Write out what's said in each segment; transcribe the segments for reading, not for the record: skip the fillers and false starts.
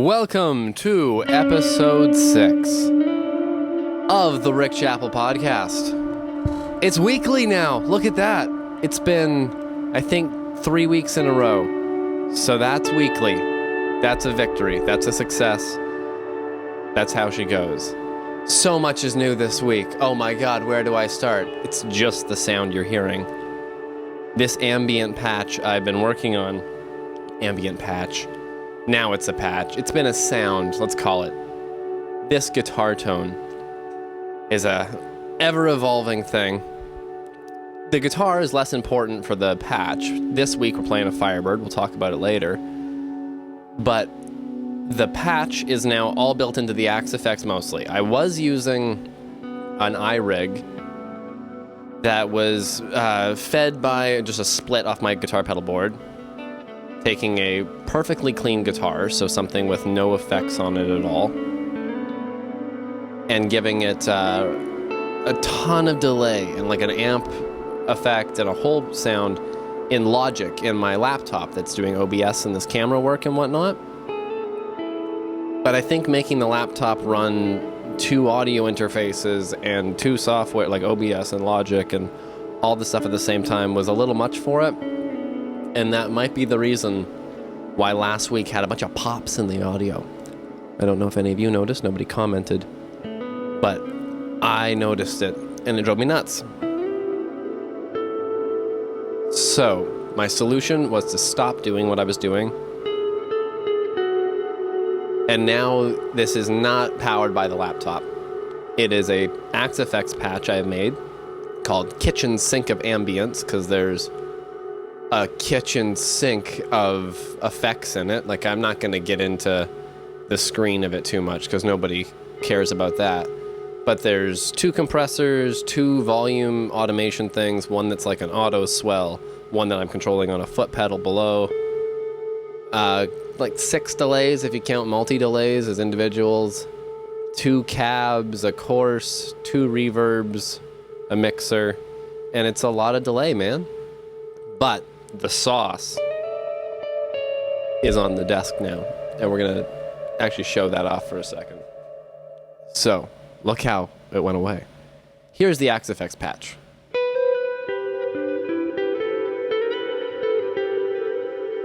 Welcome to Episode 6 of the Rick Chappell podcast. It's weekly now. Look at that. It's been, I think, 3 weeks in a row. So that's weekly. That's a victory. That's a success. That's how she goes. So much is new this week. Oh my God, where do I start? It's just the sound you're hearing. This ambient patch I've been working on. Ambient patch. Now it's a patch. It's been a sound, let's call it. This guitar tone is a ever-evolving thing. The guitar is less important for the patch. This week we're playing a Firebird. We'll talk about it later. But the patch is now all built into the Ep.6 mostly. I was using an iRig that was fed by just a split off my guitar pedal board, taking a perfectly clean guitar, so something with no effects on it at all, and giving it a ton of delay and like an amp effect and a whole sound in Logic in my laptop that's doing OBS and this camera work and whatnot. But I think making the laptop run 2 audio interfaces and 2 software like OBS and Logic and all the stuff at the same time was a little much for it. And that might be the reason why last week had a bunch of pops in the audio. I don't know if any of you noticed. Nobody commented. But I noticed it, and it drove me nuts. So, my solution was to stop doing what I was doing. And now this is not powered by the laptop. It is a Ep.6 patch I have made called Kitchen Sink of Ambience, because there's a kitchen sink of effects in it. Like, I'm not going to get into the screen of it too much because nobody cares about that. But there's 2 compressors, 2 volume automation things, one that's like an auto swell, one that I'm controlling on a foot pedal below. Like 6 delays if you count multi-delays as individuals, 2 cabs, a course, 2 reverbs, a mixer, and it's a lot of delay, man. But the sauce is on the desk now, and we're going to actually show that off for a second. So, look how it went away. Here's the Ep.6 patch.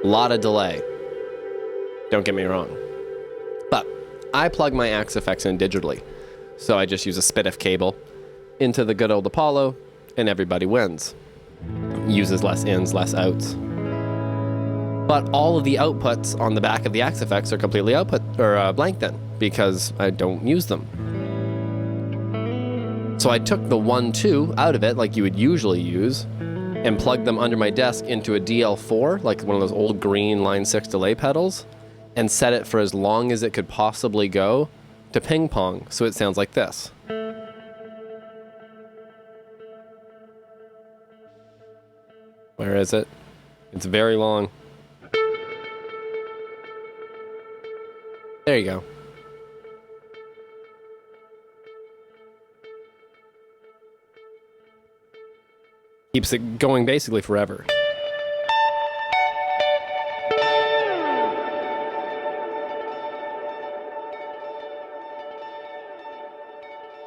Lot of delay. Don't get me wrong. But I plug my Ep.6 in digitally, so I just use a SPDIF cable into the good old Apollo, and everybody wins. Uses less ins, less outs. But all of the outputs on the back of the Ep.6 are completely blank then, because I don't use them. So I took the 1-2 out of it, like you would usually use, and plugged them under my desk into a DL4, like one of those old green Line 6 delay pedals, and set it for as long as it could possibly go to ping pong, so it sounds like this. Where is it? It's very long. There you go. Keeps it going basically forever.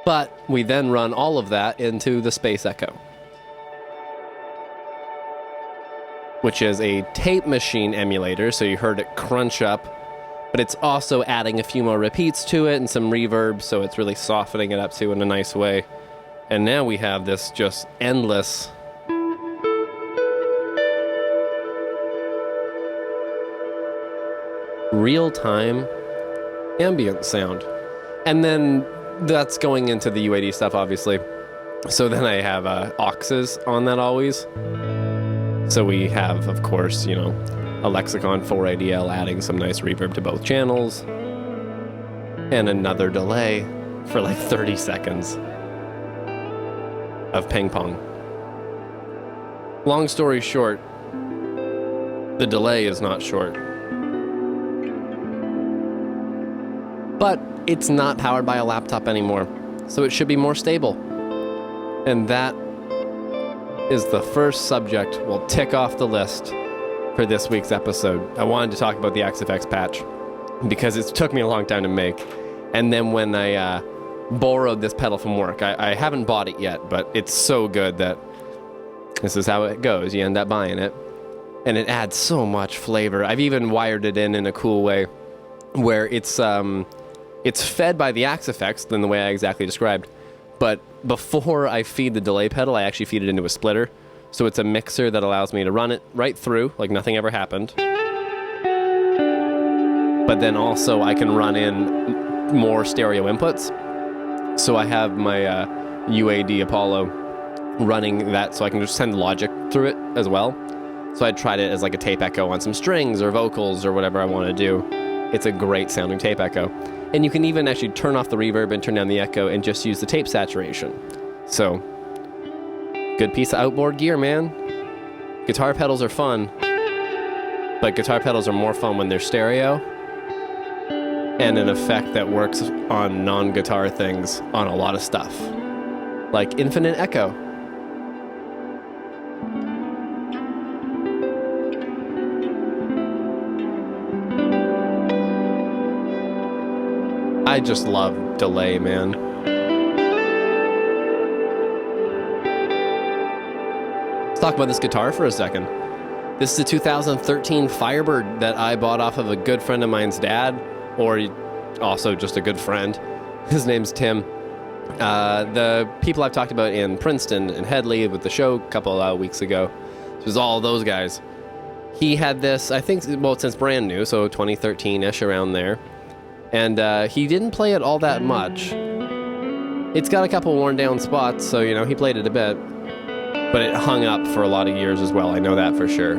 But we then run all of that into the Space Echo, which is a tape machine emulator, so you heard it crunch up, but it's also adding a few more repeats to it and some reverb, so it's really softening it up too in a nice way. And now we have this just endless real-time ambient sound. And then that's going into the UAD stuff, obviously. So then I have auxes on that always. So we have, of course, a Lexicon 480L adding some nice reverb to both channels. And another delay for like 30 seconds of ping pong. Long story short, the delay is not short. But it's not powered by a laptop anymore, so it should be more stable. And that is the first subject we'll tick off the list for this week's episode. I wanted to talk about the Ep.6 patch. because it took me a long time to make. And then when I borrowed this pedal from work, I haven't bought it yet, but it's so good that this is how it goes. You end up buying it, and it adds so much flavor. I've even wired it in a cool way where it's fed by the axe effects in the way I exactly described. But before I feed the delay pedal, I actually feed it into a splitter. So it's a mixer that allows me to run it right through, like nothing ever happened. But then also I can run in more stereo inputs. So I have my UAD Apollo running that, so I can just send logic through it as well. So I tried it as like a tape echo on some strings or vocals or whatever I want to do. It's a great sounding tape echo. And you can even actually turn off the reverb and turn down the echo and just use the tape saturation. So, good piece of outboard gear, man. Guitar pedals are fun, but guitar pedals are more fun when they're stereo and an effect that works on non-guitar things on a lot of stuff, like infinite echo. I just love delay, man. Let's talk about this guitar for a second. This is a 2013 Firebird that I bought off of a good friend of mine's dad, or also just a good friend. His name's Tim. The people I've talked about in Princeton and Headley with the show a couple of weeks ago, it was all those guys. He had this, I think, well, since brand new, so 2013-ish, around there. And he didn't play it all that much. It's got a couple worn down spots, so, you know, he played it a bit. But it hung up for a lot of years as well, I know that for sure.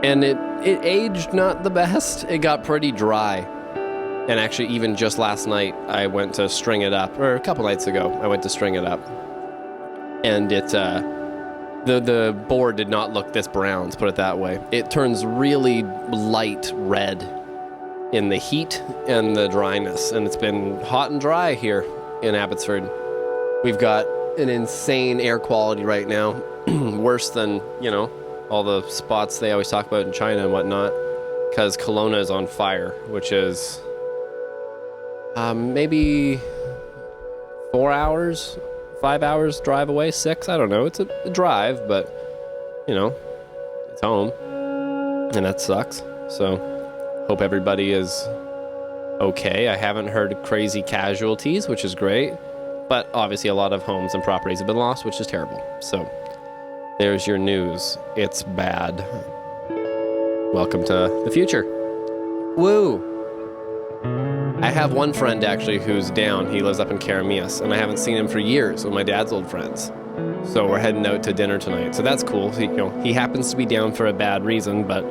And it aged not the best. It got pretty dry. And actually, even just last night, I went to string it up, or a couple nights ago, I went to string it up. And it, the board did not look this brown, let's put it that way. It turns really light red in the heat and the dryness, and it's been hot and dry here in Abbotsford. We've got an insane air quality right now, worse than, you know, all the spots they always talk about in China and whatnot, because Kelowna is on fire, which is maybe 4 hours, 5 hours drive away, 6, I don't know. It's a drive, but, you know, it's home, and that sucks. So hope everybody is okay. I haven't heard crazy casualties, which is great, but obviously a lot of homes and properties have been lost, which is terrible. So there's your news. It's bad. Welcome to the future. Woo! I have one friend actually who's down. He lives up in Karamias, and I haven't seen him for years, with my dad's old friends. So we're heading out to dinner tonight. So that's cool. He, you know, he happens to be down for a bad reason, but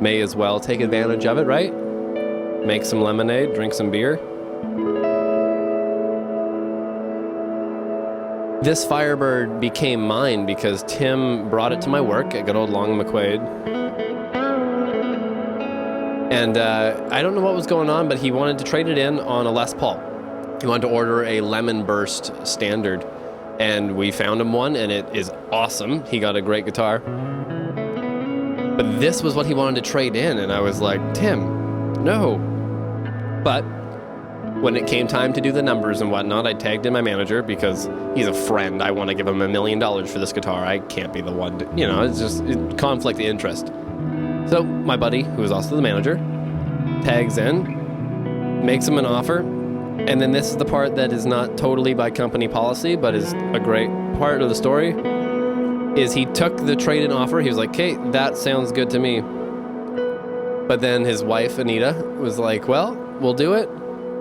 may as well take advantage of it, right? Make some lemonade, drink some beer. This Firebird became mine because Tim brought it to my work at good old Long McQuaid. And I don't know what was going on, but he wanted to trade it in on a Les Paul. He wanted to order a Lemon Burst Standard. And we found him one, and it is awesome. He got a great guitar. But this was what he wanted to trade in, and I was like, Tim, no. But when it came time to do the numbers and whatnot, I tagged in my manager because he's a friend. I want to give him $1 million for this guitar. I can't be the one to, you know, it's just conflict of interest. So my buddy, who is also the manager, tags in, makes him an offer, and then this is the part that is not totally by company policy, but is a great part of the story. Is he took the trade-in offer. He was like, okay, that sounds good to me. But then his wife, Anita, was like, well, we'll do it.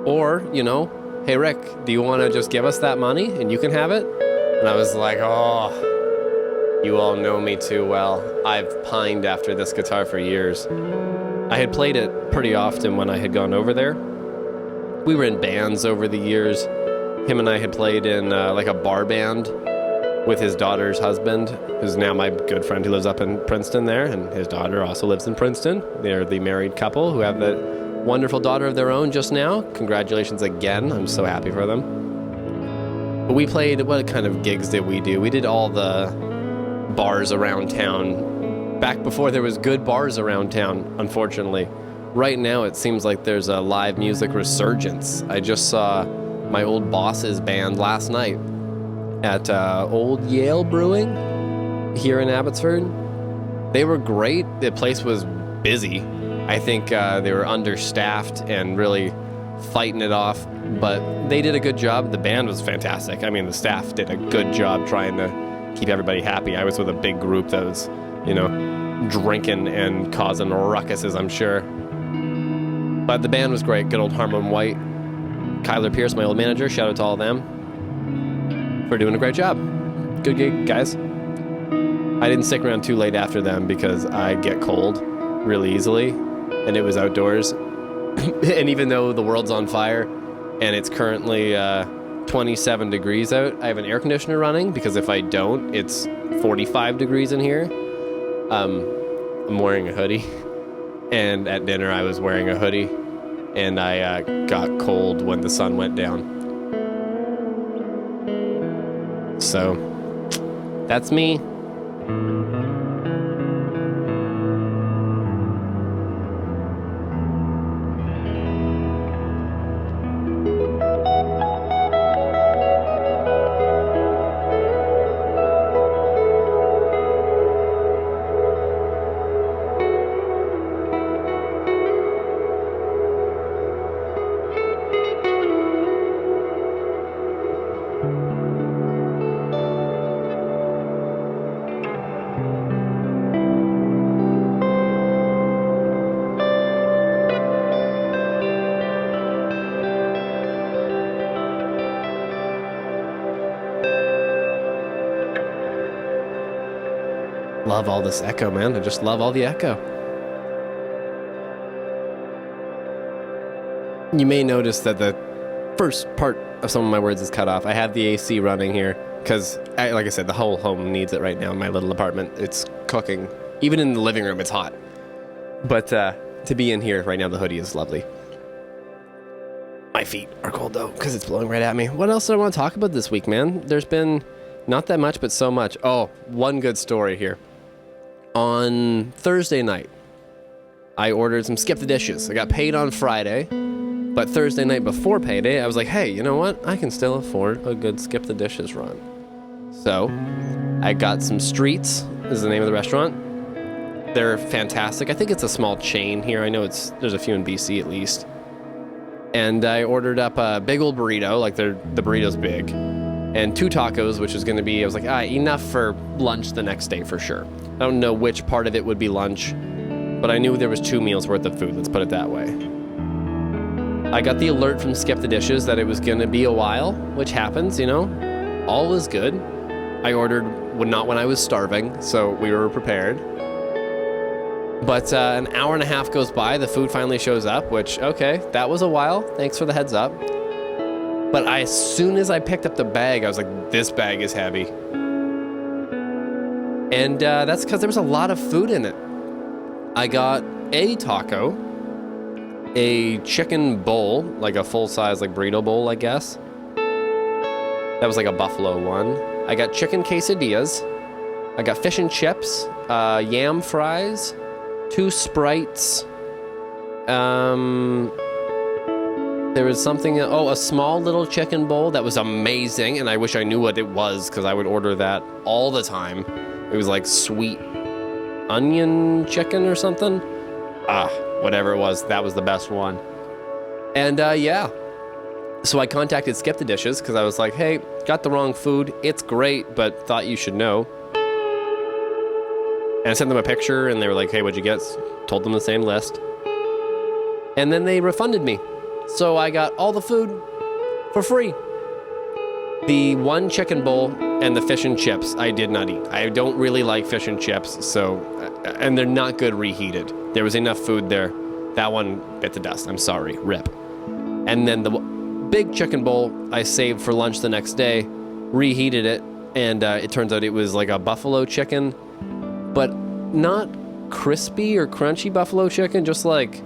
Or, you know, hey, Rick, do you want to just give us that money and you can have it? And I was like, oh, you all know me too well. I've pined after this guitar for years. I had played it pretty often when I had gone over there. We were in bands over the years. Him and I had played in like a bar band with his daughter's husband, who's now my good friend who lives up in Princeton there, and his daughter also lives in Princeton. They're the married couple who have that wonderful daughter of their own just now. Congratulations again. I'm so happy for them. But we played, what kind of gigs did we do? We did all the bars around town. Back before there was good bars around town, unfortunately. right now it seems like there's a live music resurgence. I just saw my old boss's band last night at Old Yale Brewing here in Abbotsford. They were great. The place was busy. I think they were understaffed and really fighting it off, but they did a good job. The band was fantastic. I mean, the staff did a good job trying to keep everybody happy. I was with a big group that was, drinking and causing ruckuses, I'm sure. But the band was great. Good old Harmon White. Kyler Pierce, my old manager. Shout out to all of them for doing a great job. Good gig, guys. I didn't stick around too late after them because I get cold really easily, and it was outdoors. And even though the world's on fire and it's currently 27 degrees out, I have an air conditioner running because if I don't, it's 45 degrees in here. I'm wearing a hoodie, and at dinner I was wearing a hoodie, and I got cold when the sun went down. So, that's me. Love all this echo, man. I just love all the echo. You may notice that the first part of some of my words is cut off. I have the AC running here because, like I said, the whole home needs it right now in my little apartment. It's cooking. Even in the living room, it's hot. But to be in here right now, the hoodie is lovely. My feet are cold, though, because it's blowing right at me. What else do I want to talk about this week, man? There's been not that much, but so much. Oh, one good story here. On Thursday night, I ordered some Skip the Dishes. I got paid on Friday, but Thursday night before payday, I was like, hey, you know what? I can still afford a good Skip the Dishes run. So I got some Streets, is the name of the restaurant. They're fantastic. I think it's a small chain here. I know there's a few in BC at least. And I ordered up a big old burrito, like the burrito's big, and 2 tacos, which is going to be, I was like, enough for lunch the next day for sure. I don't know which part of it would be lunch, but I knew there was 2 meals worth of food, let's put it that way. I got the alert from Skip the Dishes that it was going to be a while, which happens, all was good. I ordered not when I was starving, so we were prepared. But an hour and a half goes by, the food finally shows up, which, okay, that was a while, thanks for the heads up. But as soon as I picked up the bag, I was like, this bag is heavy. And that's because there was a lot of food in it. I got a taco, a chicken bowl, like a full-size burrito bowl, I guess. That was like a buffalo one. I got chicken quesadillas. I got fish and chips, yam fries, 2 Sprites. There was something, a small little chicken bowl that was amazing, and I wish I knew what it was because I would order that all the time. It was like sweet onion chicken or something. Whatever it was, that was the best one. And yeah, so I contacted Skip the Dishes because I was like, hey, got the wrong food. It's great, but thought you should know. And I sent them a picture, and they were like, hey, what'd you get? Told them the same list. And then they refunded me. So I got all the food for free. The 1 chicken bowl and the fish and chips I did not eat. I don't really like fish and chips, and they're not good reheated. There was enough food there. That one bit the dust. I'm sorry. Rip. And then the big chicken bowl I saved for lunch the next day, reheated it, and it turns out it was like a buffalo chicken, but not crispy or crunchy buffalo chicken, just like,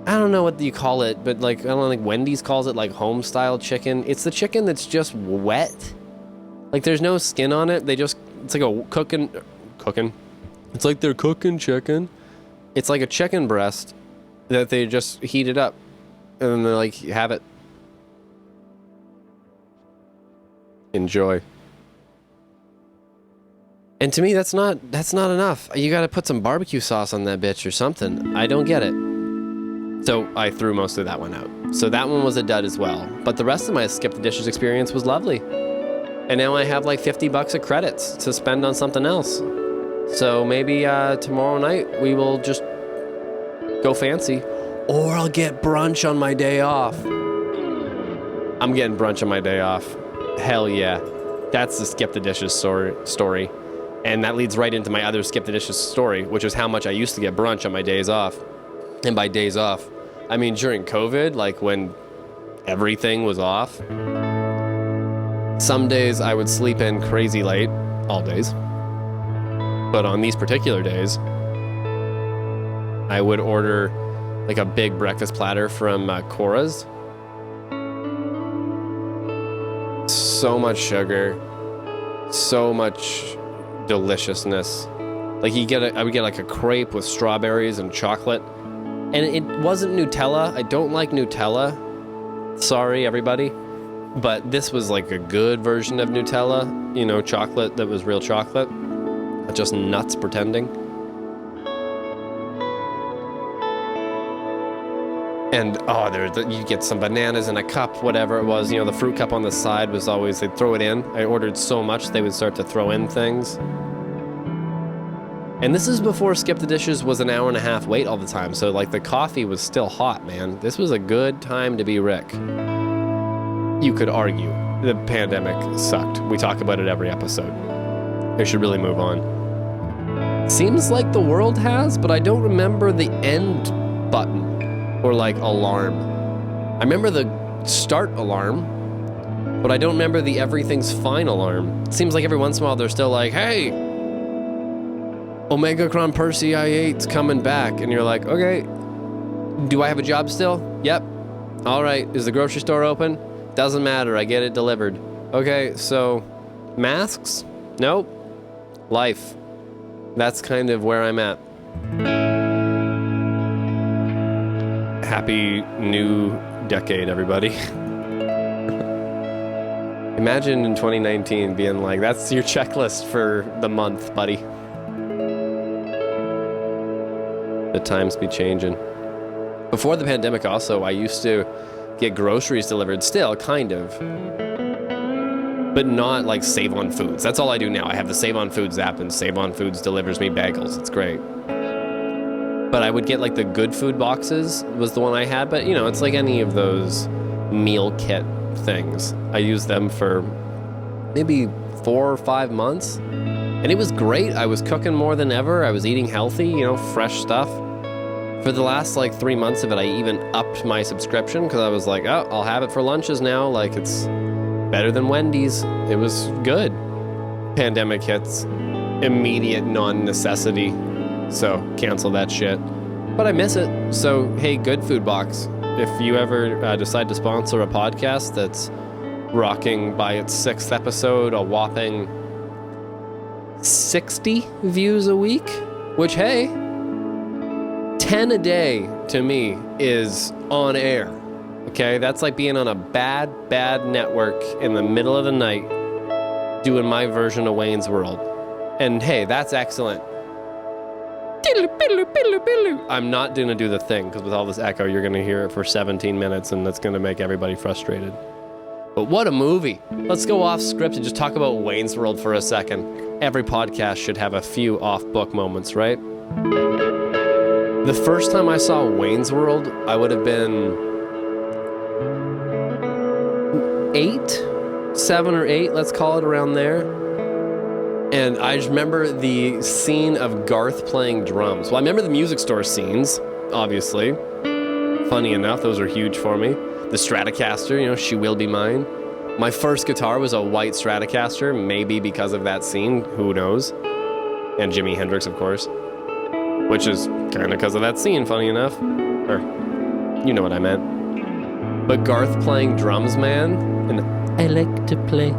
I don't know what you call it, but I don't think Wendy's calls it home style chicken. It's the chicken that's just wet. There's no skin on it. It's like a cooking. It's like they're cooking chicken. It's like a chicken breast that they just heated up. And then they're like, have it. Enjoy. And to me, that's not enough. You gotta put some barbecue sauce on that bitch or something. I don't get it. So I threw most of that one out. So that one was a dud as well. But the rest of my Skip the Dishes experience was lovely. And now I have like $50 of credits to spend on something else. So maybe tomorrow night we will just go fancy. Or I'll get brunch on my day off. I'm getting brunch on my day off. Hell yeah. That's the Skip the Dishes story. And that leads right into my other Skip the Dishes story, which is how much I used to get brunch on my days off. And by days off, I mean during COVID, like when everything was off. Some days I would sleep in crazy late, all days. But on these particular days, I would order like a big breakfast platter from Cora's. So much sugar, so much deliciousness. Like I would get like a crepe with strawberries and chocolate. And it wasn't Nutella. I don't like Nutella. Sorry, everybody. But this was like a good version of Nutella. You know, chocolate that was real chocolate. Not just nuts pretending. And, you get some bananas in a cup, whatever it was. You know, the fruit cup on the side was always, they'd throw it in. I ordered so much, they would start to throw in things. And this is before Skip the Dishes was an hour and a half wait all the time. So, like, the coffee was still hot, man. This was a good time to be Rick. You could argue the pandemic sucked. We talk about it every episode. I should really move on. Seems like the world has, but I don't remember the end button. Or like alarm. I remember the start alarm, but I don't remember the everything's fine alarm. It seems like every once in a while they're still like, hey, Omicron Persei I8's coming back. And you're like, okay, do I have a job still? Yep. All right, is the grocery store open? Doesn't matter, I get it delivered. Okay, so masks? Nope. Life. That's kind of where I'm at. Happy new decade, everybody. Imagine in 2019 being like, that's your checklist for the month, buddy. The times be changing. Before the pandemic also, I used to get groceries delivered still, kind of. But not like Save on Foods. That's all I do now. I have the Save on Foods app and Save on Foods delivers me bagels. It's great. But I would get like the Good Food boxes was the one I had. But, you know, it's like any of those meal kit things. I used them for maybe 4 or 5 months. And it was great. I was cooking more than ever. I was eating healthy, you know, fresh stuff. For the last like 3 months of it, I even upped my subscription because I was like, oh, I'll have it for lunches now. Like it's better than Wendy's. It was good. Pandemic hits. Immediate non-necessity. So cancel that shit. But I miss it. So, hey, Good Food Box, if you ever decide to sponsor a podcast that's rocking by its 6th episode, a whopping 60 views a week, which, hey, 10 a day to me is on air. Okay? That's like being on a bad network in the middle of the night doing my version of Wayne's World. And hey, that's excellent. I'm not going to do the thing because with all this echo, you're going to hear it for 17 minutes and that's going to make everybody frustrated. But what a movie. Let's go off script and just talk about Wayne's World for a second. Every podcast should have a few off-book moments, right? The first time I saw Wayne's World, I would have been 7 or 8, let's call it around there. And I just remember the scene of Garth playing drums. Well, I remember the music store scenes, obviously. Funny enough, those are huge for me. The Stratocaster, you know, She Will Be Mine. My first guitar was a white Stratocaster, maybe because of that scene, who knows. And Jimi Hendrix, of course. Which is kind of because of that scene, funny enough. Or, you know what I meant. But Garth playing drums, man, and I like to play.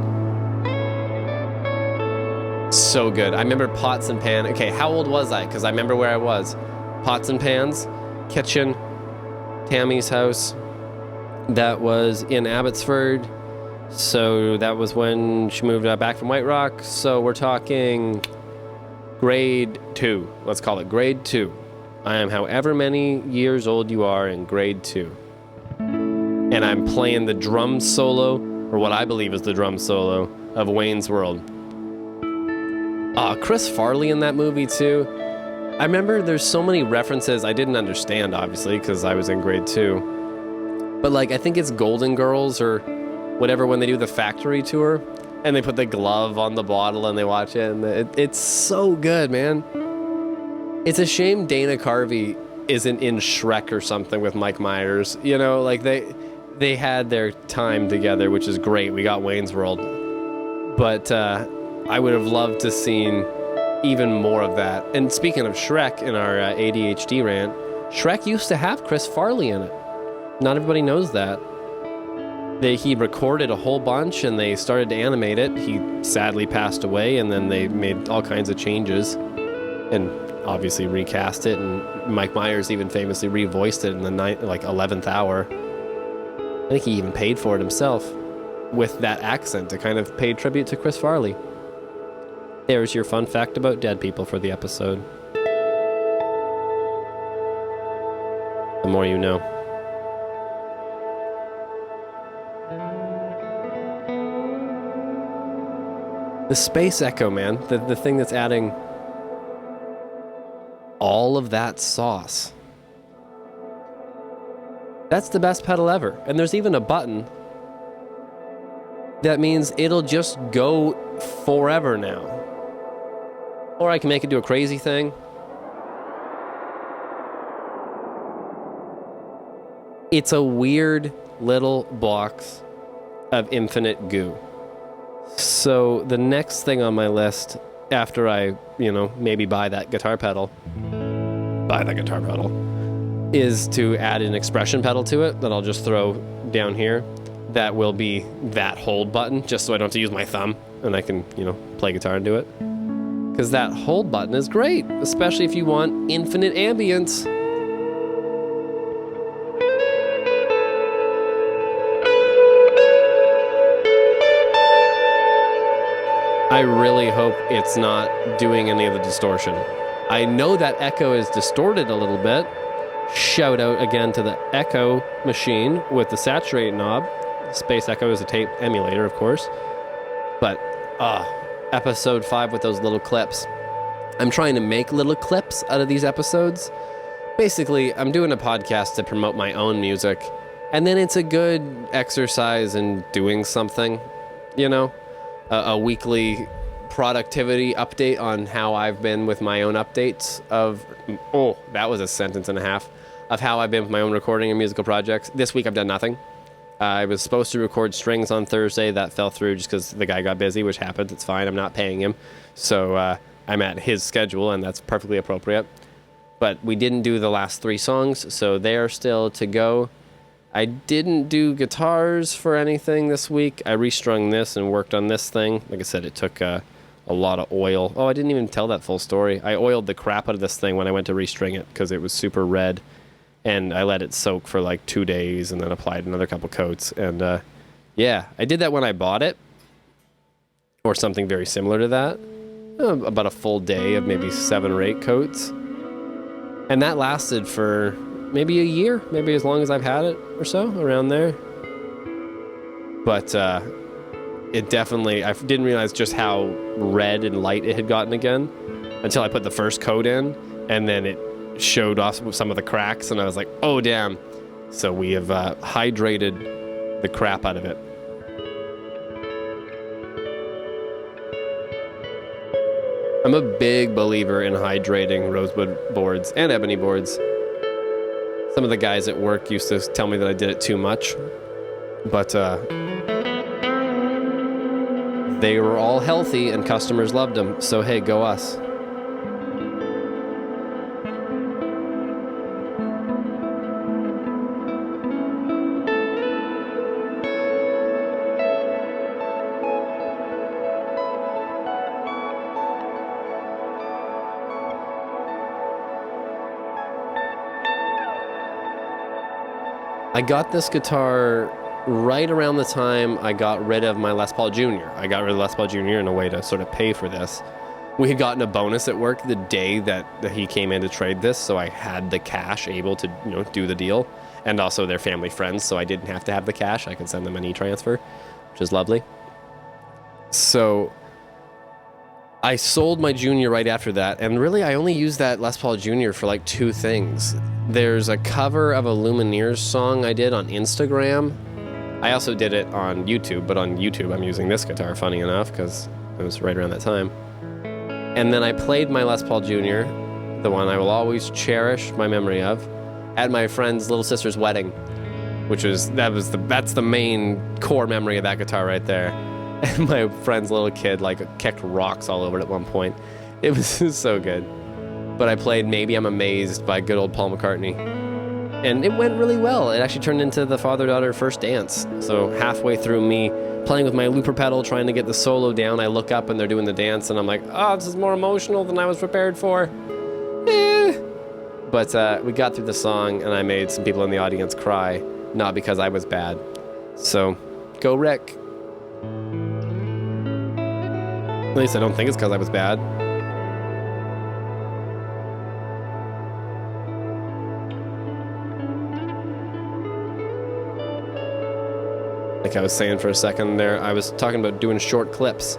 So good. I remember Pots and Pans. Okay, how old was I? Because I remember where I was. Pots and Pans, kitchen, Tammy's house. That was in Abbotsford. So that was when she moved back from White Rock. So we're talking grade 2. Let's call it grade 2. I am however many years old you are in grade 2. And I'm playing the drum solo, or what I believe is the drum solo, of Wayne's World. Chris Farley in that movie too. I remember there's so many references I didn't understand, obviously, because I was in grade 2. But like, I think it's Golden Girls or whatever when they do the factory tour and they put the glove on the bottle and they watch it, and it's so good, man. It's a shame Dana Carvey isn't in Shrek or something with Mike Myers. You know, like they had their time together, which is great. We got Wayne's World. But I would have loved to seen even more of that. And speaking of Shrek, in our ADHD rant, Shrek used to have Chris Farley in it. Not everybody knows that. He recorded a whole bunch and they started to animate it. He sadly passed away, and then they made all kinds of changes and obviously recast it. And Mike Myers even famously revoiced it in the 11th hour. I think he even paid for it himself with that accent to kind of pay tribute to Chris Farley. There's your fun fact about dead people for the episode. The more you know. The Space Echo, man. The thing that's adding all of that sauce. That's the best pedal ever. And there's even a button that means it'll just go forever now. Or I can make it do a crazy thing. It's a weird little box of infinite goo. So the next thing on my list, after I, maybe buy that guitar pedal, is to add an expression pedal to it that I'll just throw down here. That will be that hold button, just so I don't have to use my thumb and I can, play guitar and do it. Because that hold button is great, especially if you want infinite ambience. I really hope it's not doing any of the distortion. I know that echo is distorted a little bit. Shout out again to the Echo machine with the saturate knob. Space Echo is a tape emulator, of course. But, episode 5 with those little clips. I'm trying to make little clips out of these episodes. Basically, I'm doing a podcast to promote my own music. And then it's a good exercise in doing something, a weekly productivity update on how I've been with my own updates of, that was a sentence and a half, of how I've been with my own recording and musical projects. This week I've done nothing. I was supposed to record strings on Thursday. That fell through just because the guy got busy, which happens. It's fine. I'm not paying him. So I'm at his schedule, and that's perfectly appropriate. But we didn't do the last 3 songs, so they are still to go. I didn't do guitars for anything this week. I restrung this and worked on this thing. Like I said, it took a lot of oil. I didn't even tell that full story. I oiled the crap out of this thing when I went to restring it because it was super red. And I let it soak for like 2 days and then applied another couple coats. And I did that when I bought it. Or something very similar to that. About a full day of maybe 7 or 8 coats. And that lasted for maybe a year, maybe as long as I've had it or so, around there. But it definitely, I didn't realize just how red and light it had gotten again until I put the first coat in, and then it showed off some of the cracks, and I was like, oh damn. So we have hydrated the crap out of it. I'm a big believer in hydrating rosewood boards and ebony boards. Some of the guys at work used to tell me that I did it too much, but they were all healthy and customers loved them, so hey, go us. I got this guitar right around the time I got rid of my Les Paul Jr. I got rid of Les Paul Jr. in a way to sort of pay for this. We had gotten a bonus at work the day that he came in to trade this, so I had the cash able to, do the deal. And also they're family friends, so I didn't have to have the cash. I could send them an e-transfer, which is lovely. So I sold my Junior right after that, and really I only used that Les Paul Junior for like two things. There's a cover of a Lumineers song I did on Instagram. I also did it on YouTube, but on YouTube I'm using this guitar, funny enough, because it was right around that time. And then I played my Les Paul Junior, the one I will always cherish my memory of, at my friend's little sister's wedding, that's the main core memory of that guitar right there. And my friend's little kid kicked rocks all over it at one point. It was so good. But I played Maybe I'm Amazed by good old Paul McCartney. And it went really well. It actually turned into the father-daughter first dance. So halfway through me playing with my looper pedal, trying to get the solo down, I look up and they're doing the dance, and I'm like, oh, this is more emotional than I was prepared for. But we got through the song, and I made some people in the audience cry, not because I was bad. So, go Rick. At least I don't think it's because I was bad. Like I was saying for a second there, I was talking about doing short clips.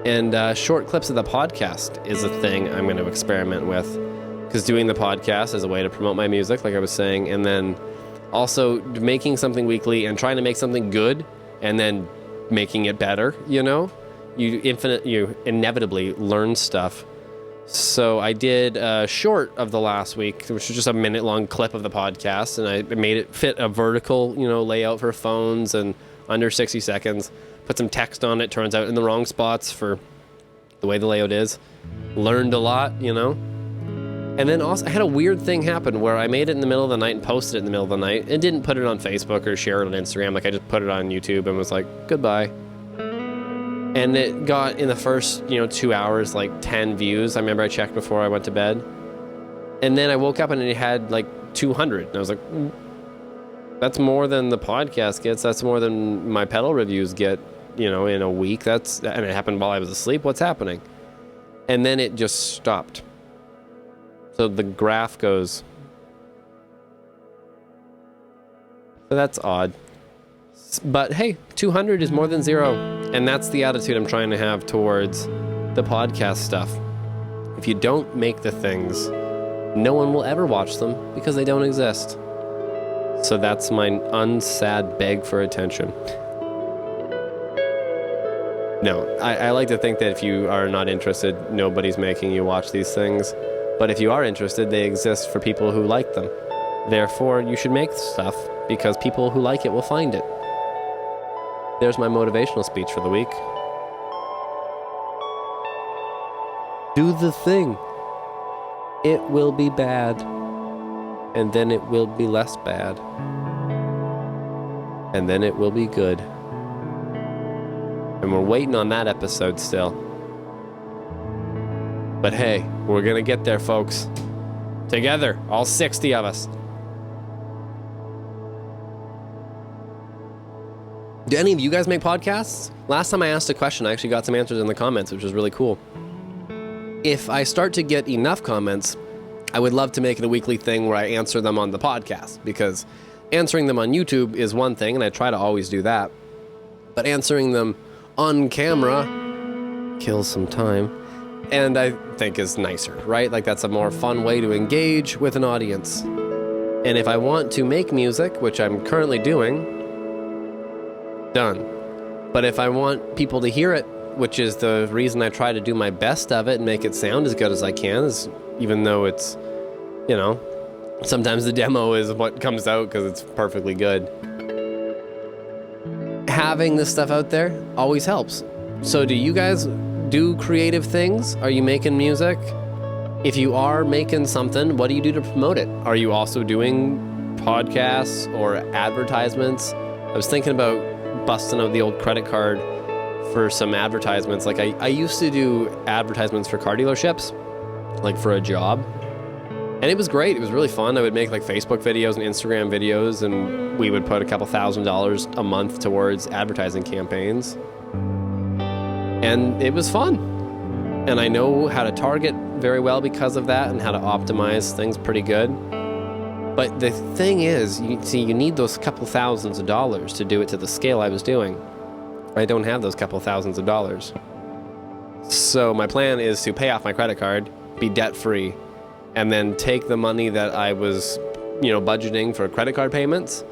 And short clips of the podcast is a thing I'm going to experiment with. Because doing the podcast is a way to promote my music, like I was saying. And then also making something weekly and trying to make something good and then making it better, You inevitably learn stuff. So I did a short of the last week, which was just a minute-long clip of the podcast, and I made it fit a vertical, layout for phones and under 60 seconds. Put some text on it, turns out in the wrong spots for the way the layout is. Learned a lot, And then also I had a weird thing happen where I made it in the middle of the night and posted it in the middle of the night and didn't put it on Facebook or share it on Instagram. I just put it on YouTube and was like, goodbye. And it got, in the first, 2 hours, 10 views. I remember I checked before I went to bed. And then I woke up and it had 200. And I was like, that's more than the podcast gets. That's more than my pedal reviews get, in a week. And it happened while I was asleep. What's happening? And then it just stopped. So the graph goes. So that's odd. But hey, 200 is more than zero. And that's the attitude I'm trying to have towards the podcast stuff. If you don't make the things, no one will ever watch them because they don't exist. So that's my unsad beg for attention. No, I like to think that if you are not interested, nobody's making you watch these things. But if you are interested, they exist for people who like them. Therefore, you should make stuff because people who like it will find it. There's my motivational speech for the week. Do the thing. It will be bad. And then it will be less bad. And then it will be good. And we're waiting on that episode still. But hey, we're gonna get there, folks. Together, all 60 of us. Do any of you guys make podcasts? Last time I asked a question, I actually got some answers in the comments, which was really cool. If I start to get enough comments, I would love to make it a weekly thing where I answer them on the podcast, because answering them on YouTube is one thing, and I try to always do that. But answering them on camera kills some time, and I think is nicer, right? That's a more fun way to engage with an audience. And if I want to make music, which I'm currently doing, done. But if I want people to hear it, which is the reason I try to do my best of it and make it sound as good as I can, even though it's, sometimes the demo is what comes out because it's perfectly good. Having this stuff out there always helps. So do you guys do creative things? Are you making music? If you are making something, what do you do to promote it? Are you also doing podcasts or advertisements? I was thinking about busting out the old credit card for some advertisements. I used to do advertisements for car dealerships, for a job. And it was great. It was really fun. I would make like Facebook videos and Instagram videos, and we would put a couple $1,000s a month towards advertising campaigns. And it was fun. And I know how to target very well because of that and how to optimize things pretty good. But the thing is, you need those couple thousands of dollars to do it to the scale I was doing. I don't have those couple thousands of dollars. So my plan is to pay off my credit card, be debt-free, and then take the money that I was, budgeting for credit card payments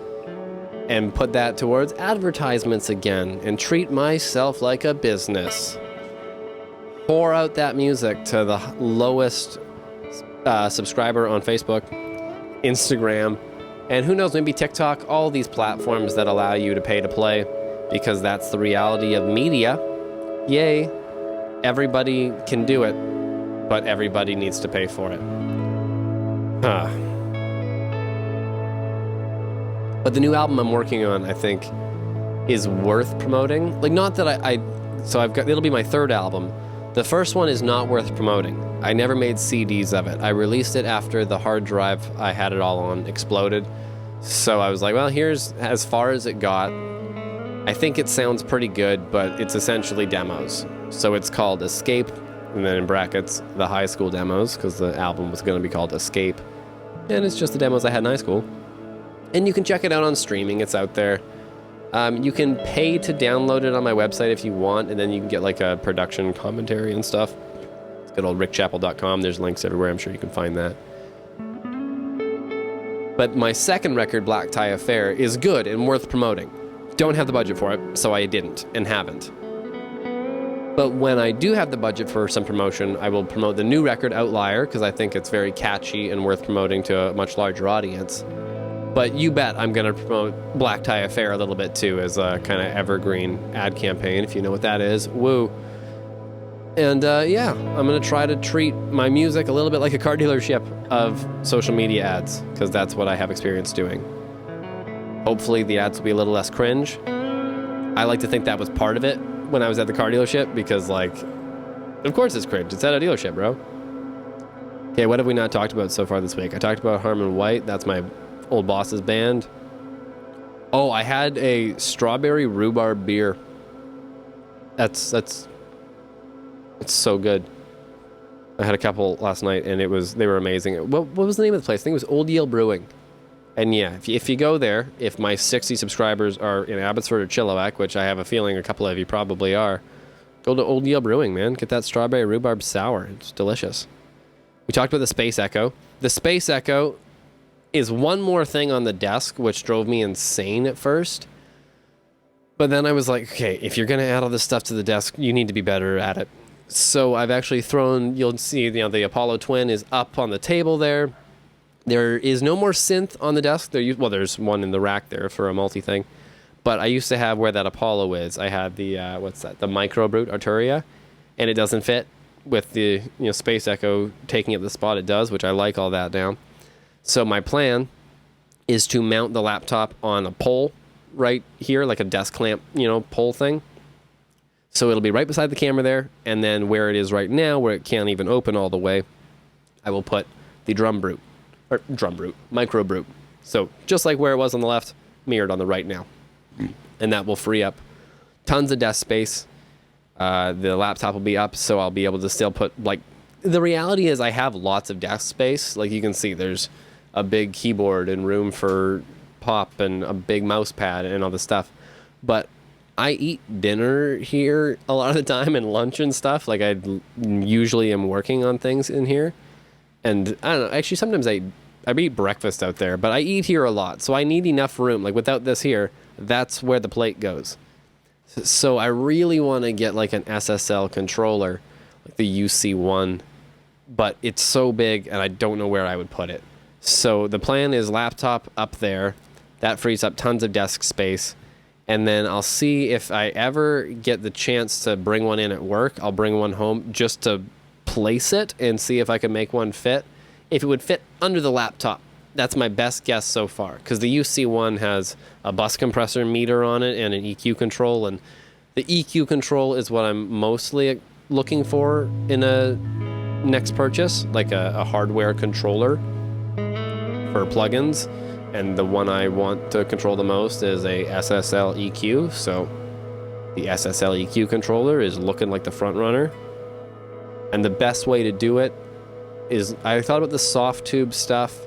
and put that towards advertisements again and treat myself like a business. Pour out that music to the lowest subscriber on Facebook, Instagram, and who knows, maybe TikTok, all these platforms that allow you to pay to play, because that's the reality of media. Yay. Everybody can do it, but everybody needs to pay for it. But the new album I'm working on, I think, is worth promoting. Like, not that it'll be my third album. The first one is not worth promoting. I never made CDs of it. I released it after the hard drive I had it all on exploded. So I was like, well, here's as far as it got. I think it sounds pretty good, but it's essentially demos. So it's called Escape, and then in brackets, the high school demos, because the album was going to be called Escape. And it's just the demos I had in high school. And you can check it out on streaming. It's out there. You can pay to download it on my website if you want, and then you can get like a production commentary and stuff. It's good old rickchappell.com. There's links everywhere. I'm sure you can find that. But my second record, Black Tie Affair, is good and worth promoting. Don't have the budget for it, so I didn't and haven't. But when I do have the budget for some promotion, I will promote the new record, Outlier, because I think it's very catchy and worth promoting to a much larger audience. But you bet I'm going to promote Black Tie Affair a little bit too, as a kind of evergreen ad campaign, if you know what that is. Woo. And I'm going to try to treat my music a little bit like a car dealership of social media ads, because that's what I have experience doing. Hopefully the ads will be a little less cringe. I like to think that was part of it when I was at the car dealership, because, of course it's cringe. It's at a dealership, bro. Okay, what have we not talked about so far this week? I talked about Harmon White. That's my old boss's band. Oh, I had a strawberry rhubarb beer. It's so good. I had a couple last night, and they were amazing. What was the name of the place? I think it was Old Yale Brewing. And yeah, if you go there, if my 60 subscribers are in Abbotsford or Chilliwack, which I have a feeling a couple of you probably are, go to Old Yale Brewing, man. Get that strawberry rhubarb sour. It's delicious. We talked about the Space Echo. The Space Echo is one more thing on the desk, which drove me insane at first. But then I was like, okay, if you're going to add all this stuff to the desk, you need to be better at it. So I've actually you'll see, the Apollo Twin is up on the table there. There is no more synth on the desk. There's one in the rack there for a multi thing. But I used to have where that Apollo is. I had the, the Micro Brute Arturia, and it doesn't fit with the Space Echo taking up the spot it does, which I like all that now. So my plan is to mount the laptop on a pole right here, like a desk clamp, pole thing. So it'll be right beside the camera there, and then where it is right now, where it can't even open all the way, I will put the Micro Brute. So just like where it was on the left, mirrored on the right now. And that will free up tons of desk space. The laptop will be up, so I'll be able to still put, the reality is I have lots of desk space. Like you can see, there's a big keyboard and room for pop and a big mouse pad and all this stuff. But I eat dinner here a lot of the time and lunch and stuff. Like I usually am working on things in here. And I don't know, actually sometimes I eat breakfast out there, but I eat here a lot. So I need enough room. Like without this here, that's where the plate goes. So I really want to get like an SSL controller, like the UC1, but it's so big and I don't know where I would put it. So the plan is laptop up there. That frees up tons of desk space. And then I'll see if I ever get the chance to bring one in at work. I'll bring one home just to place it and see if I can make one fit. If it would fit under the laptop. That's my best guess so far, because the UC1 has a bus compressor meter on it and an EQ control, and the EQ control is what I'm mostly looking for in a next purchase, like a hardware controller. for plugins, and the one I want to control the most is a SSL EQ. So the SSL EQ controller is looking like the front runner. And the best way to do it is, I thought about the soft tube stuff,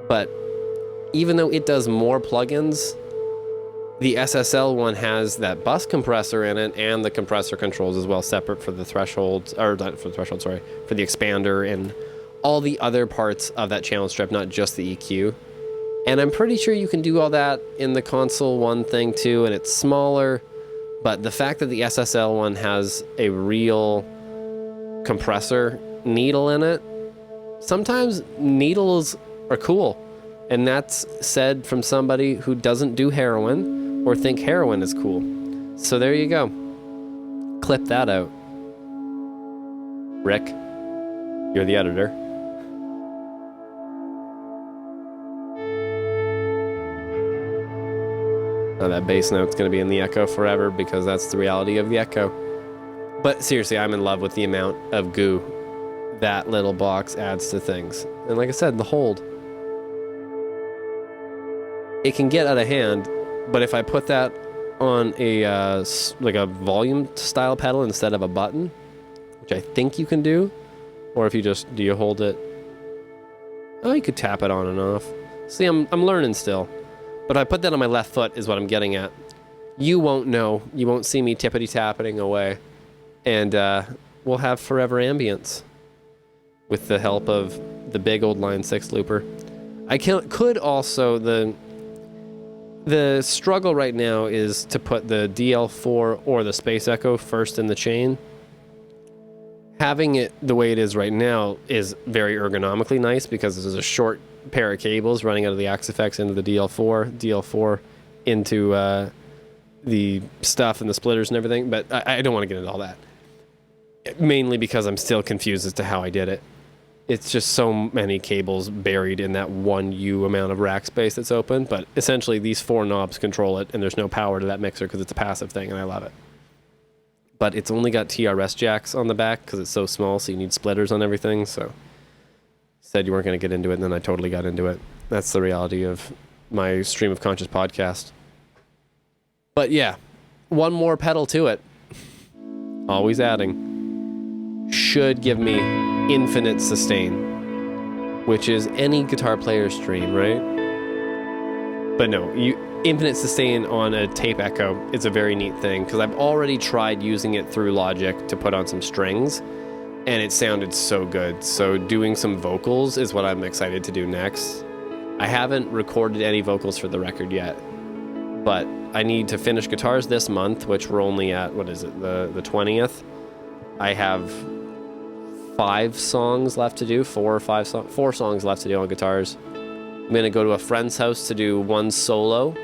but even though it does more plugins, the SSL one has that bus compressor in it and the compressor controls as well, separate for the thresholds, or not for the threshold, sorry, for the expander and all the other parts of that channel strip, not just the EQ. And I'm pretty sure you can do all that in the console one thing too, and it's smaller, but the fact that the SSL one has a real compressor needle in it, sometimes needles are cool. And that's said from somebody who doesn't do heroin or think heroin is cool. So there you go. Clip that out. Rick, you're the editor. Now that bass note's going to be in the echo forever because that's the reality of the echo. But seriously, I'm in love with the amount of goo that little box adds to things. And like I said, the hold. It can get out of hand, but if I put that on a like a volume style pedal instead of a button, which I think you can do, or if you just, do you hold it? Oh, you could tap it on and off. See, I'm learning still. But if I put that on my left foot is what I'm getting at. You won't know. You won't see me tippity-tapping away. And we'll have forever ambience with the help of the big old Line 6 looper. I could also, the struggle right now is to put the DL4 or the Space Echo first in the chain. Having it the way it is right now is very ergonomically nice because there's a short pair of cables running out of the Axe-Fx into the DL4 into the stuff and the splitters and everything, but I don't want to get into all that. Mainly because I'm still confused as to how I did it. It's just so many cables buried in that 1U amount of rack space that's open, but essentially these 4 knobs control it, and there's no power to that mixer because it's a passive thing, and I love it. But it's only got TRS jacks on the back because it's so small, so you need splitters on everything, so said you weren't going to get into it, and then I totally got into it. That's the reality of my Stream of Conscious podcast. But yeah, one more pedal to it. Always adding. Should give me infinite sustain, which is any guitar player's dream, right? But no, infinite sustain on a tape echo is a very neat thing because I've already tried using it through Logic to put on some strings, and it sounded so good. So doing some vocals is what I'm excited to do next. I haven't recorded any vocals for the record yet, but I need to finish guitars this month, which we're only at, what is it, the 20th. I have 5 songs left to do, 4 songs left to do on guitars. I'm gonna go to a friend's house to do one solo,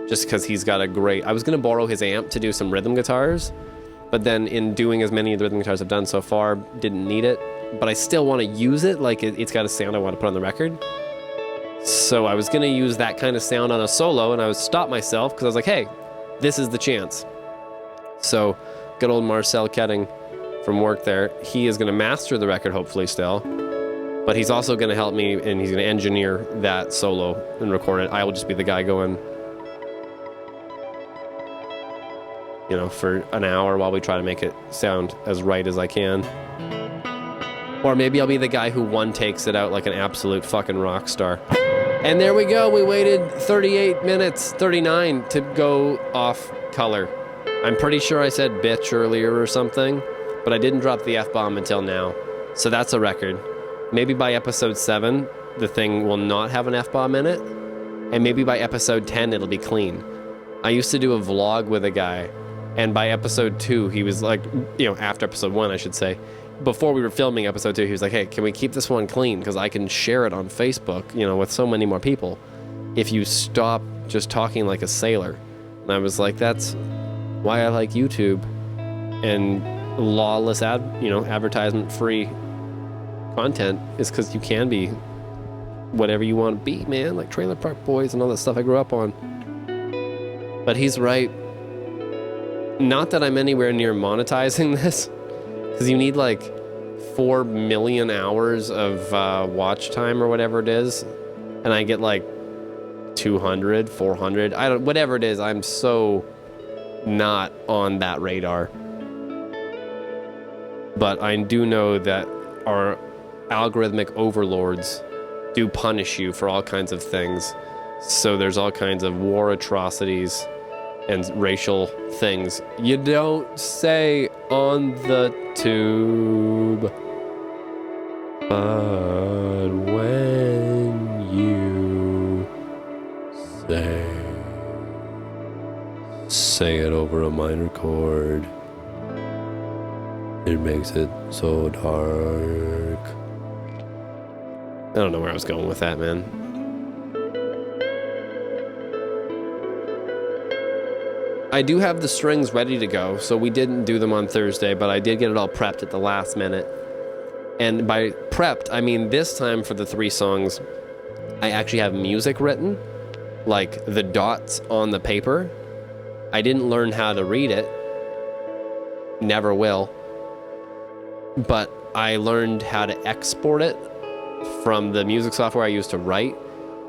just because he's got a great, I was gonna borrow his amp to do some rhythm guitars, but then in doing as many of the rhythm guitars I've done so far, didn't need it, but I still want to use it, like it's got a sound I want to put on the record. So I was gonna use that kind of sound on a solo, and I would stop myself, because I was like, hey, this is the chance. So, good old Marcel Ketting from work there, he is gonna master the record, hopefully still, but he's also gonna help me, and he's gonna engineer that solo and record it. I will just be the guy going, you know, for an hour while we try to make it sound as right as I can. Or maybe I'll be the guy who one takes it out like an absolute fucking rock star. And there we go, we waited 38 minutes, 39 to go off color. I'm pretty sure I said bitch earlier or something, but I didn't drop the F-bomb until now. So that's a record. Maybe by episode 7, the thing will not have an F-bomb in it, and maybe by episode 10, it'll be clean. I used to do a vlog with a guy, and by episode 2, he was like, you know, after episode 1, I should say, before we were filming episode 2, he was like, hey, can we keep this one clean? Because I can share it on Facebook, you know, with so many more people if you stop just talking like a sailor. And I was like, that's why I like YouTube and lawless advertisement-free content, is because you can be whatever you want to be, man, like Trailer Park Boys and all that stuff I grew up on. But he's right. Not that I'm anywhere near monetizing this, because you need like 4 million hours of watch time or whatever it is and I get like 200, 400, whatever it is, I'm so not on that radar. But I do know that our algorithmic overlords do punish you for all kinds of things. So there's all kinds of war atrocities and racial things you don't say on the tube. But when you say it over a minor chord, it makes it so dark. I don't know where I was going with that, man. I do have the strings ready to go, so we didn't do them on Thursday, but I did get it all prepped at the last minute. And by prepped, I mean this time for the 3 songs, I actually have music written, like the dots on the paper. I didn't learn how to read it. Never will. But I learned how to export it from the music software I used to write.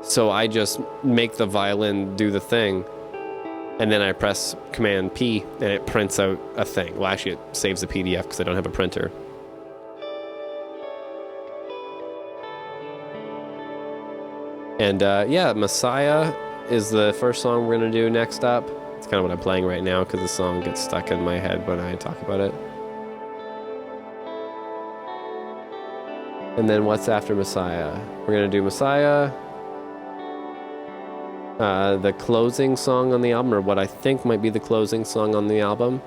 So I just make the violin do the thing, and then I press Command P, and it prints out a thing. Well, actually, it saves the PDF because I don't have a printer. And yeah, Messiah is the first song we're going to do next up. It's kind of what I'm playing right now because the song gets stuck in my head when I talk about it. And then what's after Messiah? We're going to do Messiah, the closing song on the album, or what I think might be the closing song on the album.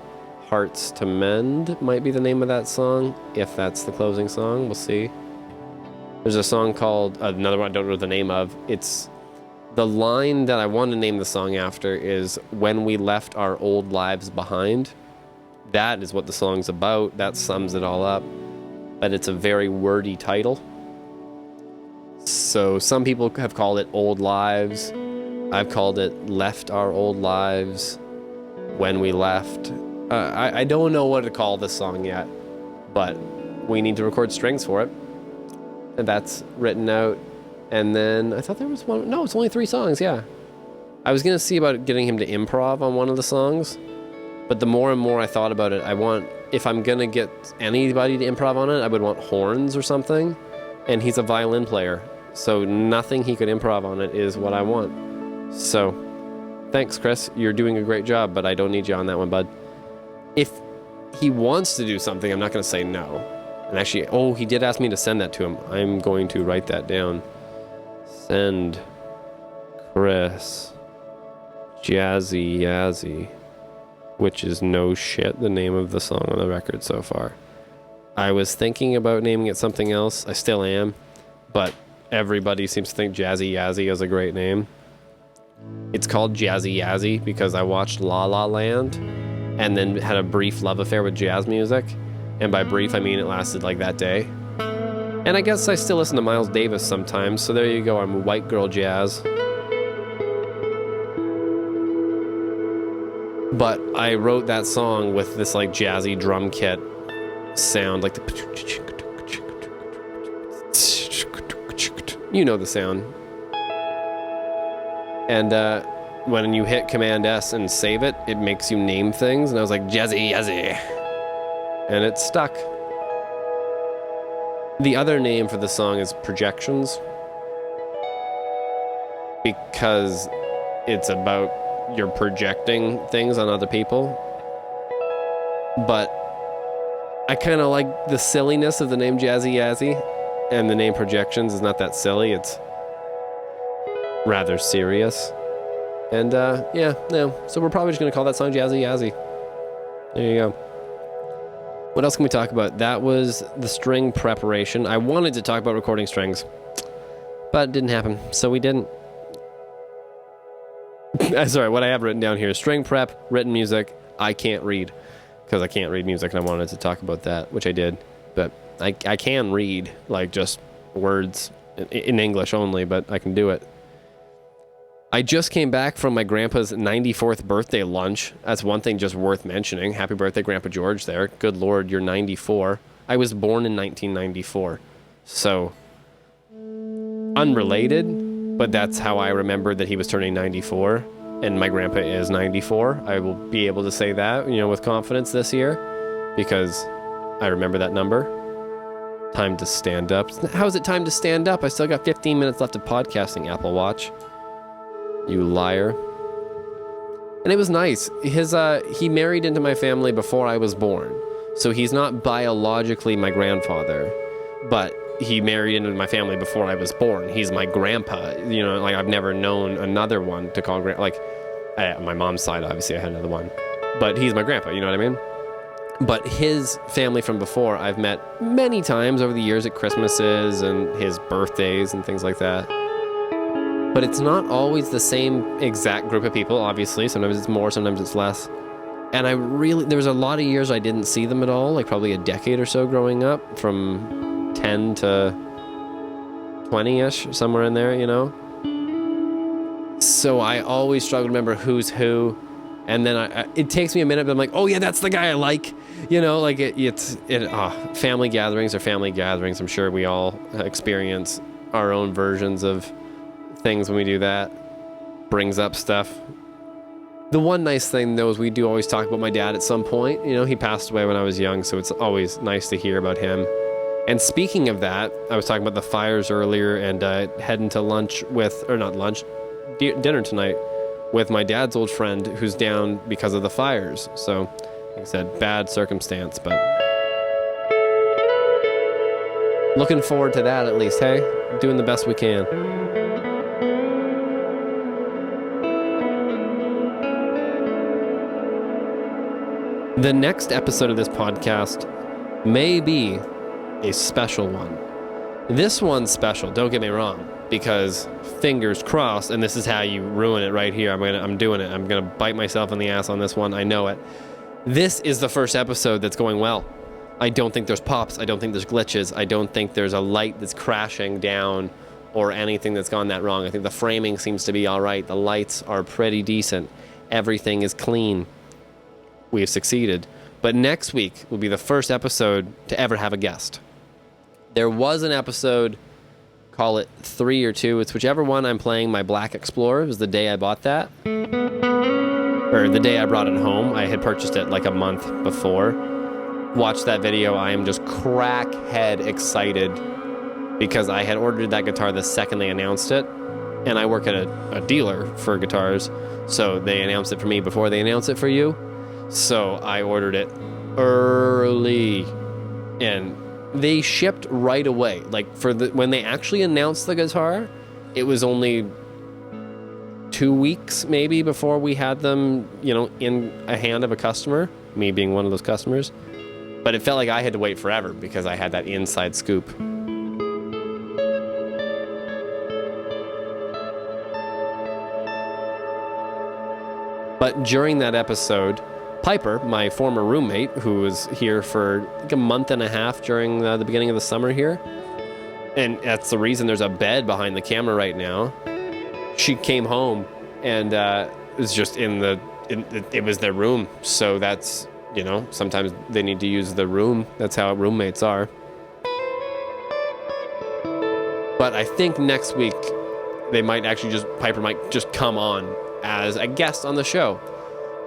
Hearts to Mend might be the name of that song, if that's the closing song. We'll see. There's a song called, another one I don't know the name of. It's the line that I want to name the song after is When We Left Our Old Lives Behind. That is what the song's about. That sums it all up. But it's a very wordy title. So some people have called it Old Lives. I've called it Left Our Old Lives, When We Left. I don't know what to call this song yet, but we need to record strings for it. And that's written out. And then I thought there was one. No, it's only 3 songs, yeah. I was going to see about getting him to improv on one of the songs, but the more and more I thought about it, if I'm going to get anybody to improv on it, I would want horns or something. And he's a violin player, so nothing he could improv on it is what I want. So, thanks, Chris. You're doing a great job, but I don't need you on that one, bud. If he wants to do something, I'm not going to say no. And actually, he did ask me to send that to him. I'm going to write that down. Send Chris Jazzy Yazzy, which is no shit the name of the song on the record so far. I was thinking about naming it something else. I still am, but everybody seems to think Jazzy Yazzy is a great name. It's called Jazzy Yazzy because I watched La La Land and then had a brief love affair with jazz music. And by brief, I mean it lasted like that day. And I guess I still listen to Miles Davis sometimes, so there you go, I'm white girl jazz. But I wrote that song with this like jazzy drum kit sound, like the... You know the sound. And when you hit Command S and save it, it makes you name things, and I was like, Jazzy Yazzy. And it stuck. The other name for the song is Projections, because it's about you're projecting things on other people. But I kind of like the silliness of the name Jazzy Yazzy, and the name Projections is not that silly. It's rather serious. And so we're probably just going to call that song Jazzy Yazzy. There you go. What else can we talk about? That was the string preparation. I wanted to talk about recording strings, but it didn't happen, so we didn't. Sorry, what I have written down here is string prep, written music. I can't read, because I can't read music, and I wanted to talk about that, which I did. But I can read, like, just words in English only, but I can do it. I just came back from my grandpa's 94th birthday lunch. That's one thing just worth mentioning. Happy birthday, Grandpa George there. Good Lord, you're 94. I was born in 1994. So, unrelated, but that's how I remembered that he was turning 94, and my grandpa is 94. I will be able to say that, with confidence this year, because I remember that number. Time to stand up. How is it time to stand up? I still got 15 minutes left of podcasting, Apple Watch. You liar. And it was nice. He married into my family before I was born. So he's not biologically my grandfather, but he married into my family before I was born. He's my grandpa. I've never known another one to call on my mom's side, obviously I had another one, but he's my grandpa, you know what I mean? But his family from before, I've met many times over the years at Christmases and his birthdays and things like that. But it's not always the same exact group of people, obviously. Sometimes it's more, sometimes it's less. And there was a lot of years I didn't see them at all, like probably a decade or so growing up, from 10 to 20-ish, somewhere in there, So I always struggle to remember who's who. And then it takes me a minute, but I'm like, oh yeah, that's the guy I like. Family gatherings are family gatherings. I'm sure we all experience our own versions of things when we do that. Brings up stuff. The one nice thing, though, is we do always talk about my dad at some point. He passed away when I was young, so it's always nice to hear about him. And speaking of that, I was talking about the fires earlier and heading to dinner tonight with my dad's old friend who's down because of the fires. So, like I said, bad circumstance, but looking forward to that at least, hey? Doing the best we can. The next episode of this podcast may be a special one. This one's special, don't get me wrong, because fingers crossed, and this is how you ruin it right here. I'm doing it. I'm going to bite myself in the ass on this one. I know it. This is the first episode that's going well. I don't think there's pops. I don't think there's glitches. I don't think there's a light that's crashing down or anything that's gone that wrong. I think the framing seems to be all right. The lights are pretty decent. Everything is clean. We have succeeded. But next week will be the first episode to ever have a guest. There was an episode, call it 3 or 2. It's whichever one I'm playing, my Black Explorer. It was the day I bought that. Or the day I brought it home. I had purchased it like a month before. Watched that video. I am just crackhead excited because I had ordered that guitar the second they announced it. And I work at a dealer for guitars. So they announced it for me before they announced it for you. So I ordered it early, and they shipped right away. Like when they actually announced the guitar, it was only 2 weeks maybe before we had them, in a hand of a customer, me being one of those customers. But it felt like I had to wait forever because I had that inside scoop. But during that episode, Piper, my former roommate, who was here for like a month and a half during the beginning of the summer here, and that's the reason there's a bed behind the camera right now. She came home and it was just it was their room. So that's, sometimes they need to use the room. That's how roommates are. But I think next week Piper might just come on as a guest on the show.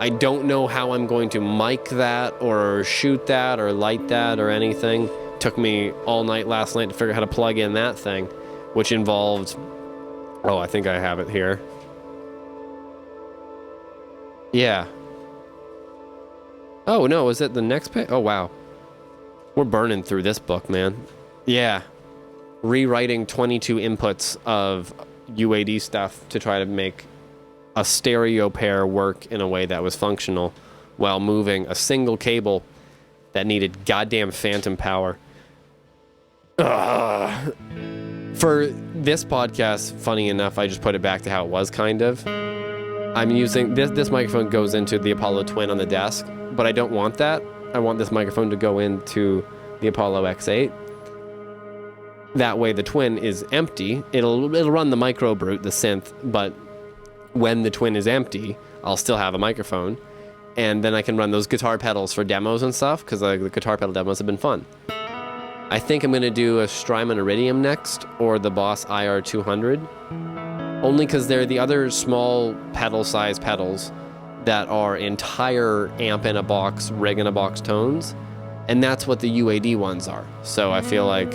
I don't know how I'm going to mic that or shoot that or light that or anything. Took me all night last night to figure out how to plug in that thing, which involved, I think I have it here. Yeah. Oh, no, is it the next page? Oh, wow. We're burning through this book, man. Yeah. Rewriting 22 inputs of UAD stuff to try to make a stereo pair work in a way that was functional while moving a single cable that needed goddamn phantom power. Ugh. For this podcast, funny enough, I just put it back to how it was, kind of. I'm using this microphone goes into the Apollo Twin on the desk, but I don't want that. I want this microphone to go into the Apollo X8. That way the Twin is empty. It'll run the Micro Brute, the synth, but when the Twin is empty, I'll still have a microphone, and then I can run those guitar pedals for demos and stuff, because the guitar pedal demos have been fun. I think I'm going to do a Strymon Iridium next, or the Boss IR200. only because they're the other small pedal-sized pedals that are entire amp in a box, rig in a box tones, and that's what the UAD ones are. So I feel like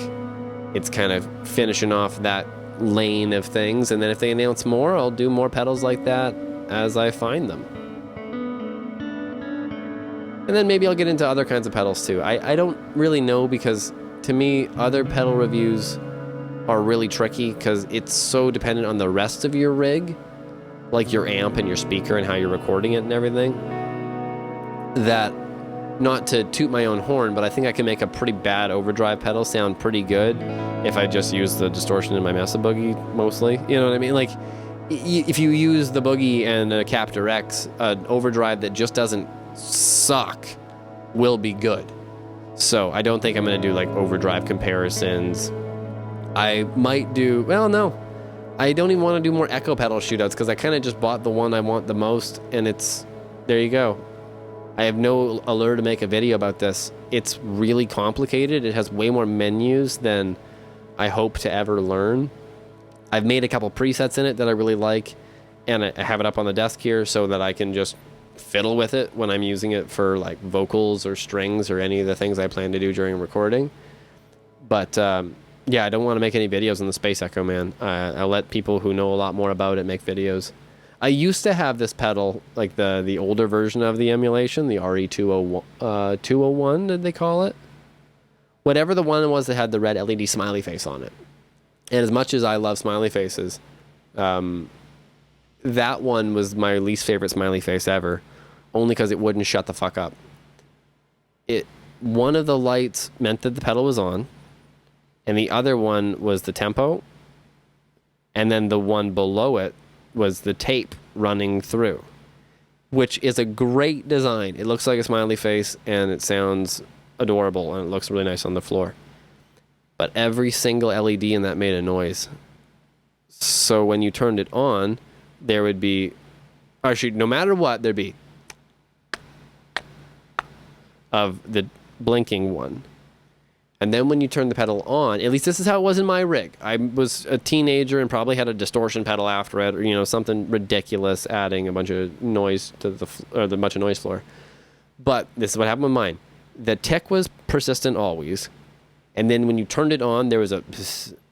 it's kind of finishing off that lane of things, and then if they announce more, I'll do more pedals like that as I find them. And then maybe I'll get into other kinds of pedals too. I don't really know, because to me, other pedal reviews are really tricky because it's so dependent on the rest of your rig, like your amp and your speaker and how you're recording it and everything, that, not to toot my own horn, but I think I can make a pretty bad overdrive pedal sound pretty good if I just use the distortion in my Mesa Boogie mostly. You know what I mean? Like, if you use the Boogie and a Captor X, an overdrive that just doesn't suck will be good. So I don't think I'm going to do like overdrive comparisons. I might do, well, no, I don't even want to do more echo pedal shootouts because I kind of just bought the one I want the most, and it's, there you go. I have no allure to make a video about this. It's really complicated. It has way more menus than I hope to ever learn. I've made a couple presets in it that I really like, and I have it up on the desk here so that I can just fiddle with it when I'm using it for like vocals or strings or any of the things I plan to do during recording. But yeah, I don't want to make any videos on the Space Echo, man. I'll let people who know a lot more about it make videos. I used to have this pedal, like the older version of the emulation, the RE201, 201, did they call it? Whatever the one was that had the red LED smiley face on it. And as much as I love smiley faces, that one was my least favorite smiley face ever, only because it wouldn't shut the fuck up. One of the lights meant that the pedal was on, and the other one was the tempo, and then the one below it was the tape running through, which is a great design. It looks like a smiley face, and it sounds adorable, and it looks really nice on the floor. But every single LED in that made a noise. So when you turned it on, there would be, actually, no matter what, there'd be of the blinking one. And then when you turn the pedal on, at least this is how it was in my rig. I was a teenager and probably had a distortion pedal after it, or, you know, something ridiculous, adding a bunch of noise to the bunch of noise floor. But this is what happened with mine. The tick was persistent always, and then when you turned it on, there was a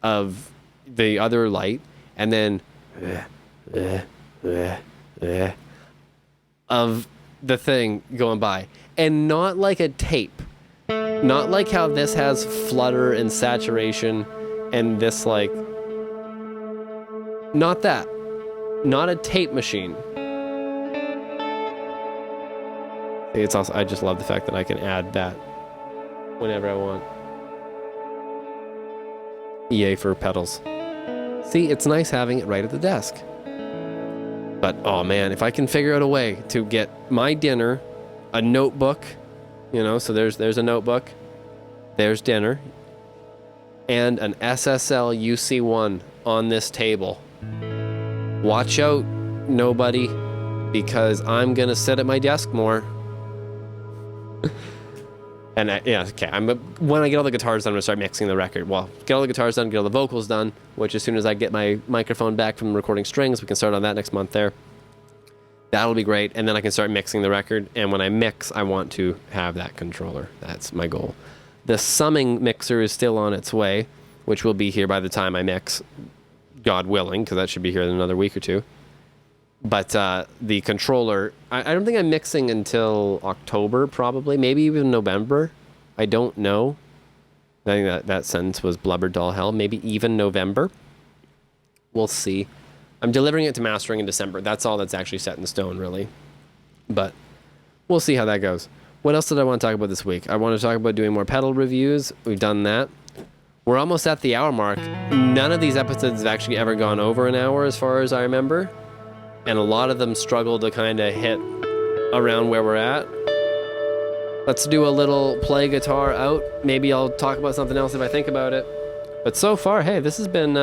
of the other light, and then of the thing going by, and not like a tape. Not like how this has flutter and saturation and this, like, not that. Not a tape machine. It's also, I just love the fact that I can add that whenever I want. EA for pedals. See, it's nice having it right at the desk. But, oh man, if I can figure out a way to get my dinner, a notebook, you know, so there's a notebook, there's dinner, and an SSL UC1 on this table. Watch out, nobody, because I'm going to sit at my desk more. And yeah, okay, when I get all the guitars done, I'm going to start mixing the record. Well, get all the guitars done, get all the vocals done, which as soon as I get my microphone back from recording strings, we can start on that next month there. That'll be great, and then I can start mixing the record, and when I mix, I want to have that controller. That's my goal. The summing mixer is still on its way, which will be here by the time I mix, God willing, because that should be here in another week or two. But the controller, I don't think I'm mixing until October, probably, maybe even November. I don't know. I think that sentence was blubbered to all hell. Maybe even November. We'll see. I'm delivering it to mastering in December. That's all that's actually set in stone, really. But we'll see how that goes. What else did I want to talk about this week? I want to talk about doing more pedal reviews. We've done that. We're almost at the hour mark. None of these episodes have actually ever gone over an hour as far as I remember. And a lot of them struggle to kind of hit around where we're at. Let's do a little play guitar out. Maybe I'll talk about something else if I think about it. But so far, hey, this has been,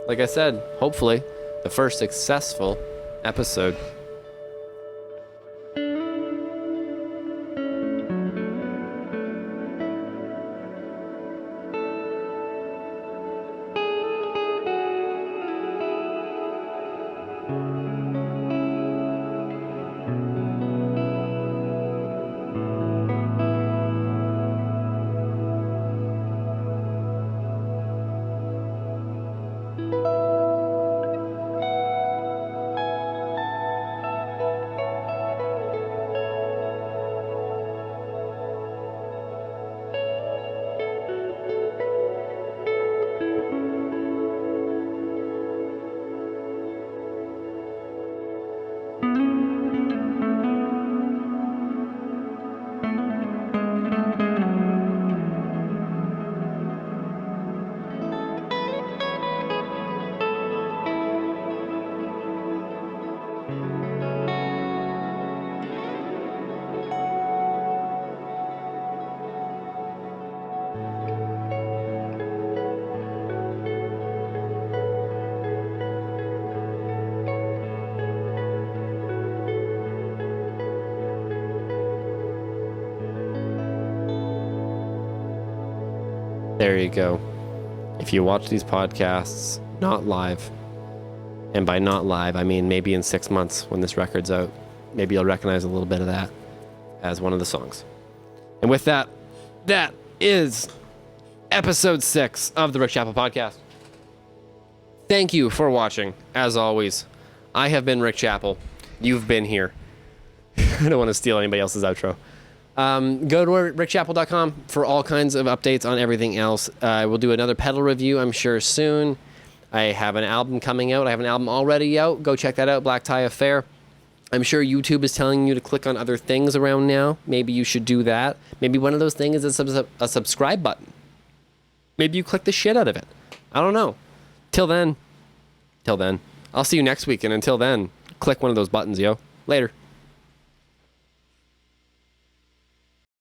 like I said, hopefully, the first successful episode. There you go. If you watch these podcasts not live, and by not live, I mean maybe in 6 months when this record's out, maybe you'll recognize a little bit of that as one of the songs. And with that, that is episode 6 of the Rick Chappell Podcast. Thank you for watching. As always, I have been Rick Chappell. You've been here. I don't want to steal anybody else's outro. Go to rickchappell.com for all kinds of updates on everything else. We'll do another pedal review, I'm sure, soon. I have an album coming out. I have an album already out. Go check that out, Black Tie Affair. I'm sure YouTube is telling you to click on other things around now. Maybe you should do that. Maybe one of those things is a subscribe button. Maybe you click the shit out of it. I don't know. Till then, I'll see you next week. And until then, click one of those buttons, yo. Later.